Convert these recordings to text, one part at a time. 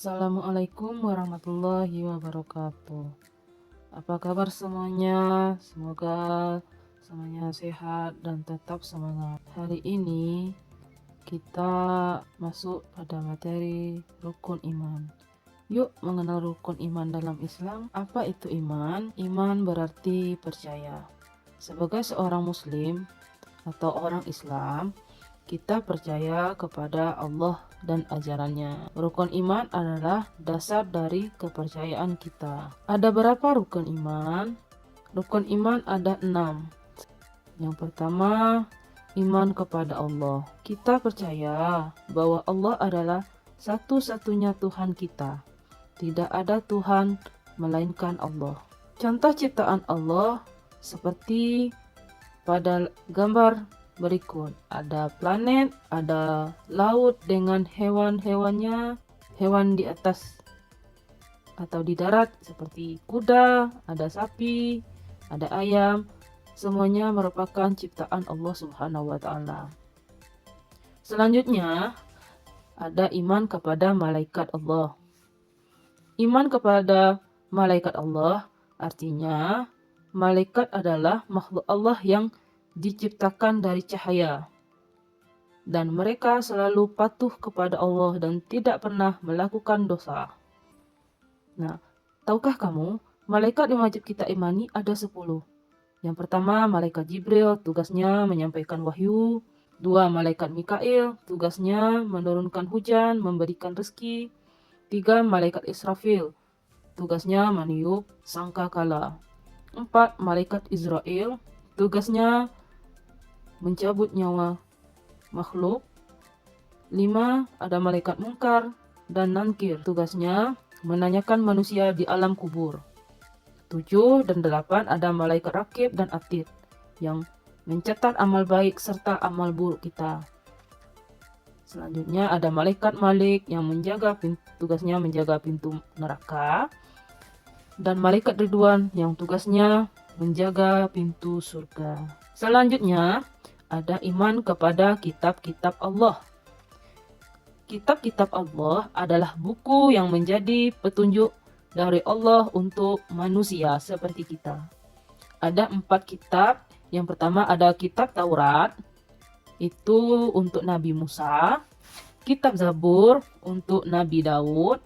Assalamualaikum warahmatullahi wabarakatuh. Apa kabar semuanya? Semoga semuanya sehat dan tetap semangat. Hari ini kita masuk pada materi rukun iman. Yuk mengenal rukun iman dalam Islam. Apa itu iman? Iman berarti percaya. Sebagai seorang muslim atau orang Islam, kita percaya kepada Allah dan ajarannya. Rukun iman adalah dasar dari kepercayaan kita. Ada berapa rukun iman? Rukun iman ada 6. Yang pertama, iman kepada Allah. Kita percaya bahwa Allah adalah satu-satunya Tuhan kita. Tidak ada Tuhan melainkan Allah. Contoh ciptaan Allah seperti pada gambar berikut. Ada planet, ada laut dengan hewan-hewannya, hewan di atas atau di darat seperti kuda, ada sapi, ada ayam. Semuanya merupakan ciptaan Allah Subhanahu wa taala. Selanjutnya, ada iman kepada malaikat Allah. Iman kepada malaikat Allah artinya malaikat adalah makhluk Allah yang diciptakan dari cahaya, dan mereka selalu patuh kepada Allah dan tidak pernah melakukan dosa. Nah, tahukah kamu, malaikat yang wajib kita imani ada 10. Yang pertama, malaikat Jibril, tugasnya menyampaikan wahyu. 2. Malaikat Mikail, tugasnya menurunkan hujan, memberikan rezeki. 3. Malaikat Israfil, tugasnya meniup sangkakala. 4. Malaikat Israel, tugasnya mencabut nyawa makhluk. 5. Ada malaikat Munkar dan Nankir, tugasnya menanyakan manusia di alam kubur. 7 dan 8 ada malaikat Rakib dan Atid yang mencatat amal baik serta amal buruk kita. Selanjutnya ada malaikat Malik yang tugasnya menjaga pintu neraka, dan malaikat Ridwan yang tugasnya menjaga pintu surga. Selanjutnya ada iman kepada kitab-kitab Allah. Kitab-kitab Allah adalah buku yang menjadi petunjuk dari Allah untuk manusia seperti kita. Ada 4 kitab. Yang pertama ada kitab Taurat, itu untuk Nabi Musa. Kitab Zabur untuk Nabi Daud.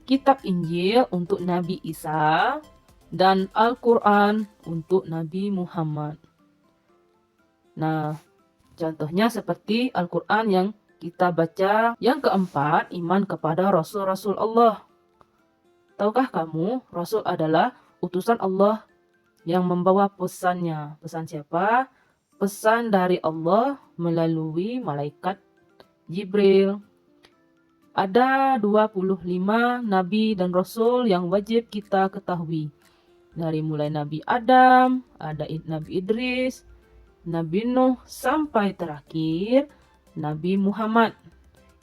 Kitab Injil untuk Nabi Isa. Dan Al-Quran untuk Nabi Muhammad. Nah, contohnya seperti Al-Quran yang kita baca. Yang keempat, iman kepada Rasul-Rasul Allah. Tahukah kamu, Rasul adalah utusan Allah yang membawa pesannya. Pesan siapa? Pesan dari Allah melalui malaikat Jibril. Ada 25 nabi dan rasul yang wajib kita ketahui. Dari mulai Nabi Adam, ada Nabi Idris, Nabi Nuh, sampai terakhir Nabi Muhammad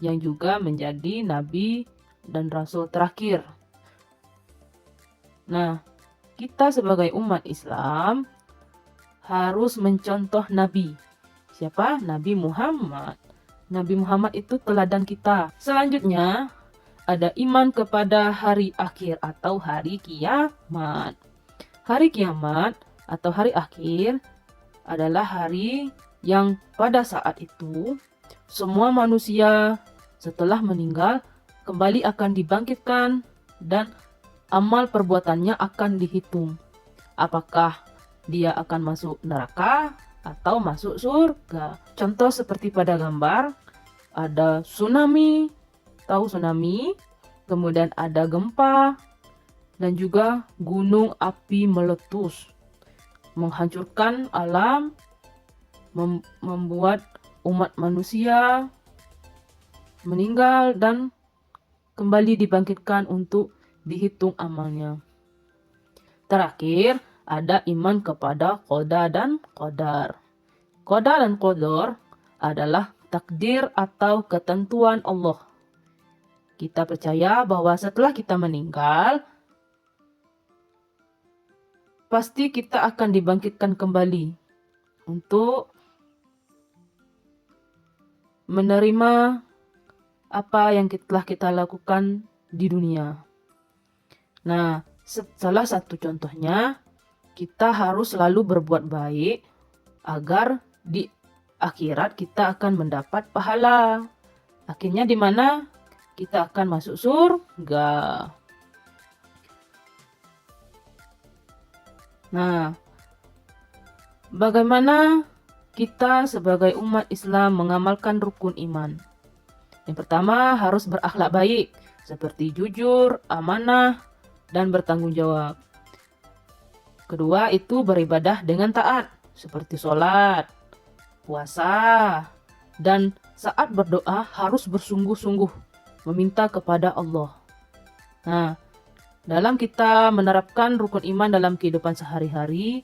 yang juga menjadi nabi dan rasul terakhir. Nah, kita sebagai umat Islam harus mencontoh Nabi. Siapa? Nabi Muhammad. Nabi Muhammad itu teladan kita. Selanjutnya, ada iman kepada hari akhir atau hari kiamat. Hari kiamat atau hari akhir adalah hari yang pada saat itu semua manusia setelah meninggal kembali akan dibangkitkan dan amal perbuatannya akan dihitung. Apakah dia akan masuk neraka atau masuk surga. Contoh seperti pada gambar, ada tsunami, tahu tsunami, kemudian ada gempa, dan juga gunung api meletus, menghancurkan alam, membuat umat manusia meninggal dan kembali dibangkitkan untuk dihitung amalnya. Terakhir, ada iman kepada qada dan qadar. Qada dan qadar adalah takdir atau ketentuan Allah. Kita percaya bahwa setelah kita meninggal, pasti kita akan dibangkitkan kembali untuk menerima apa yang telah kita lakukan di dunia. Nah, salah satu contohnya, kita harus selalu berbuat baik agar di akhirat kita akan mendapat pahala. Akhirnya di mana? Kita akan masuk surga. Nah, bagaimana kita sebagai umat Islam mengamalkan rukun iman? Yang pertama, harus berakhlak baik, seperti jujur, amanah, dan bertanggung jawab. Kedua, itu beribadah dengan taat, seperti sholat, puasa, dan saat berdoa harus bersungguh-sungguh meminta kepada Allah. Nah, dalam kita menerapkan rukun iman dalam kehidupan sehari-hari,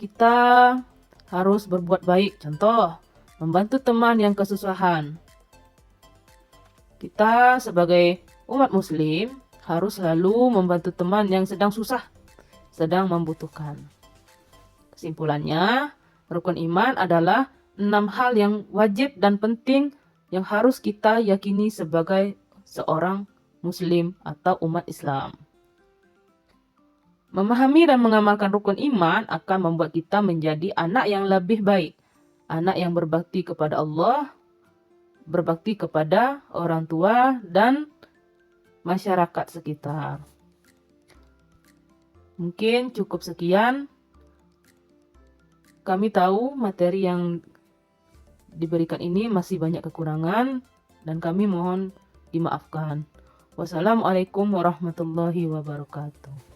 kita harus berbuat baik. Contoh, membantu teman yang kesusahan. Kita sebagai umat muslim harus selalu membantu teman yang sedang susah, sedang membutuhkan. Kesimpulannya, rukun iman adalah 6 hal yang wajib dan penting yang harus kita yakini sebagai seorang muslim atau umat Islam. Memahami dan mengamalkan rukun iman akan membuat kita menjadi anak yang lebih baik, anak yang berbakti kepada Allah, berbakti kepada orang tua dan masyarakat sekitar. Mungkin cukup sekian. Kami tahu materi yang diberikan ini masih banyak kekurangan dan kami mohon dimaafkan. Wassalamualaikum warahmatullahi wabarakatuh.